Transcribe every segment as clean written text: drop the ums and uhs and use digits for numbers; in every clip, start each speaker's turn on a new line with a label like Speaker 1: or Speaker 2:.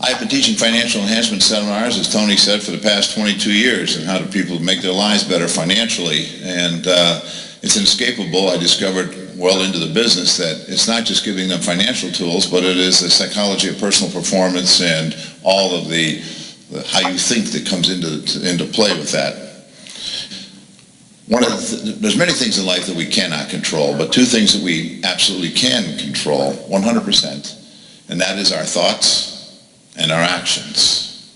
Speaker 1: I've been teaching financial enhancement seminars, as Tony said, for the past 22 years, and how do people make their lives better financially. And it's inescapable. I discovered well into the business that it's not just giving them financial tools, but it is the psychology of personal performance and all of the how you think that comes into play with that. There's many things in life that we cannot control, but two things that we absolutely can control 100%, and that is our thoughts and our actions.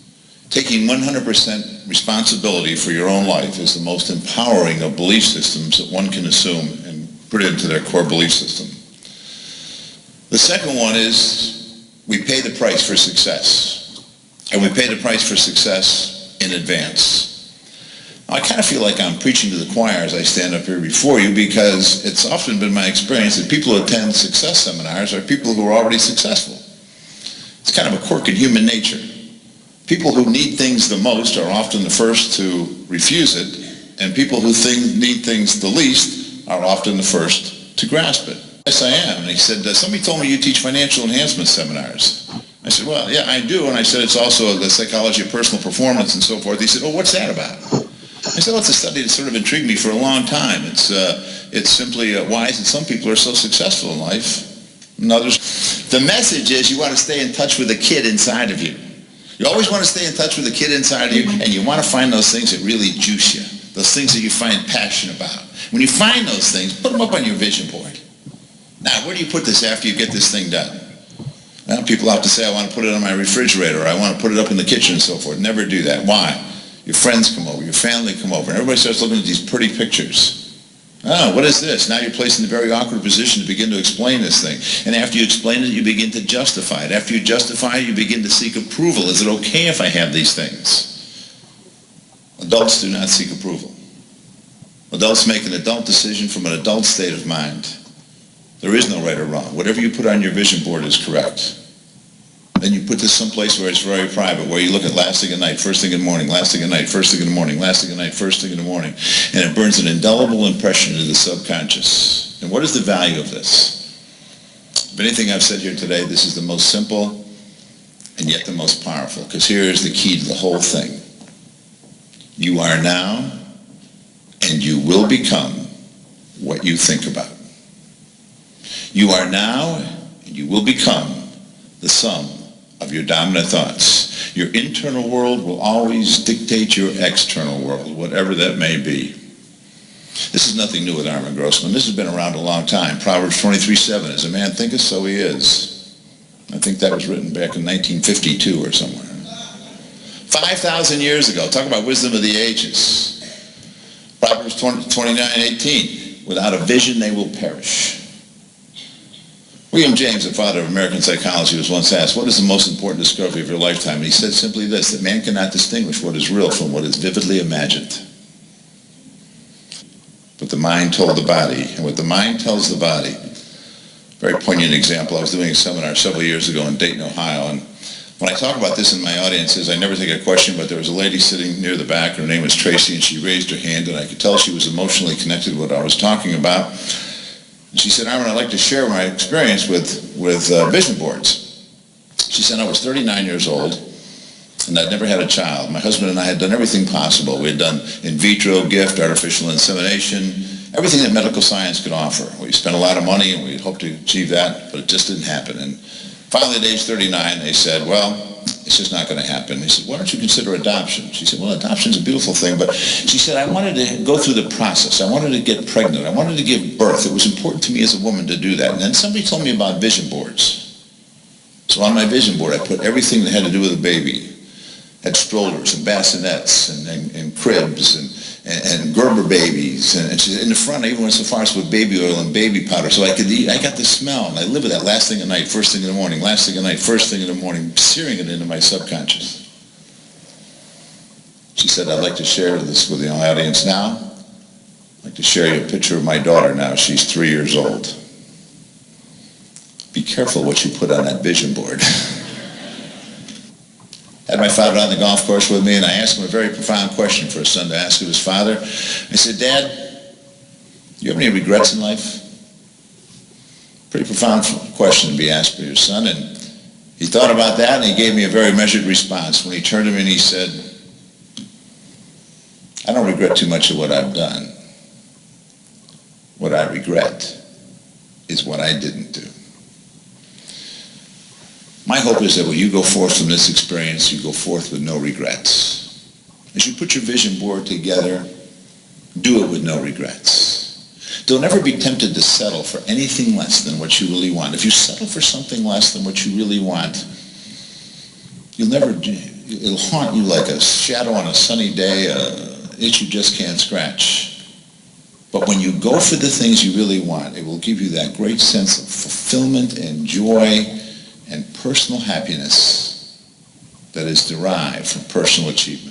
Speaker 1: Taking 100% responsibility for your own life is the most empowering of belief systems that one can assume and put into their core belief system. The second one is we pay the price for success, and we pay the price for success in advance. Now, I kind of feel like I'm preaching to the choir as I stand up here before you, because it's often been my experience that people who attend success seminars are people who are already successful. It's kind of a quirk in human nature. People who need things the most are often the first to refuse it, and people who need things the least are often the first to grasp it. Yes, I am. And he said, somebody told me you teach financial enhancement seminars. I said, well, yeah, I do. And I said, it's also the psychology of personal performance and so forth. He said, oh, what's that about? I said, well, it's a study that sort of intrigued me for a long time. It's simply why is it some people are so successful in life and others. The message is you want to stay in touch with the kid inside of you. You always want to stay in touch with the kid inside of you, and you want to find those things that really juice you, those things that you find passion about. When you find those things, put them up on your vision board. Now, where do you put this after you get this thing done? Well, people have to say, I want to put it on my refrigerator, or I want to put it up in the kitchen and so forth. Never do that. Why? Your friends come over, your family come over, and everybody starts looking at these pretty pictures. Oh, what is this? Now you're placed in a very awkward position to begin to explain this thing. And after you explain it, you begin to justify it. After you justify it, you begin to seek approval. Is it okay if I have these things? Adults do not seek approval. Adults make an adult decision from an adult state of mind. There is no right or wrong. Whatever you put on your vision board is correct. Then you put this someplace where it's very private, where you look at last thing at night, first thing in the morning, last thing at night, first thing in the morning, last thing at night, first thing in the morning. And it burns an indelible impression into the subconscious. And what is the value of this? If anything I've said here today, this is the most simple and yet the most powerful, because here is the key to the whole thing. You are now and you will become what you think about. You are now and you will become the sum of your dominant thoughts. Your internal world will always dictate your external world, whatever that may be. This is nothing new with Armand Grossman. This has been around a long time. Proverbs 23:7, as a man thinketh, so he is. I think that was written back in 1952 or somewhere. 5,000 years ago. Talk about wisdom of the ages. Proverbs 29:18, without a vision they will perish. William James, the father of American psychology, was once asked, what is the most important discovery of your lifetime? And he said simply this, that man cannot distinguish what is real from what is vividly imagined. But the mind told the body, and what the mind tells the body. Very poignant example. I was doing a seminar several years ago in Dayton, Ohio, and when I talk about this in my audiences, I never take a question, but there was a lady sitting near the back. Her name was Tracy, and she raised her hand, and I could tell she was emotionally connected to what I was talking about. She said, Armand, I'd like to share my experience with vision boards. She said, I was 39 years old, and I'd never had a child. My husband and I had done everything possible. We had done in vitro, gift, artificial insemination, everything that medical science could offer. We spent a lot of money, and we hoped to achieve that, but it just didn't happen. And finally, at age 39, they said, well, it's just not going to happen. They said, why don't you consider adoption? She said, well, adoption's a beautiful thing, but she said, I wanted to go through the process. I wanted to get pregnant. I wanted to give birth. It was important to me as a woman to do that. And then somebody told me about vision boards. So on my vision board, I put everything that had to do with a baby. Had strollers and bassinets and cribs and Gerber babies. And she said, in the front, I even went so far as with baby oil and baby powder so I could eat. I got the smell, and I live with that last thing at night, first thing in the morning, last thing at night, first thing in the morning, searing it into my subconscious. She said, I'd like to share this with the audience now. I'd like to share you a picture of my daughter now. She's 3 years old. Be careful what you put on that vision board. I had my father on the golf course with me, and I asked him a very profound question for a son to ask of his father. I said, Dad, do you have any regrets in life? Pretty profound question to be asked by your son. And He thought about that and he gave me a very measured response. When he turned to me and he said, I don't regret too much of what I've done. What I regret is what I didn't do. My hope is that when you go forth from this experience, you go forth with no regrets. As you put your vision board together, do it with no regrets. Don't ever be tempted to settle for anything less than what you really want. If you settle for something less than what you really want, it'll haunt you like a shadow on a sunny day, an itch you just can't scratch. But when you go for the things you really want, it will give you that great sense of fulfillment and joy and personal happiness that is derived from personal achievement.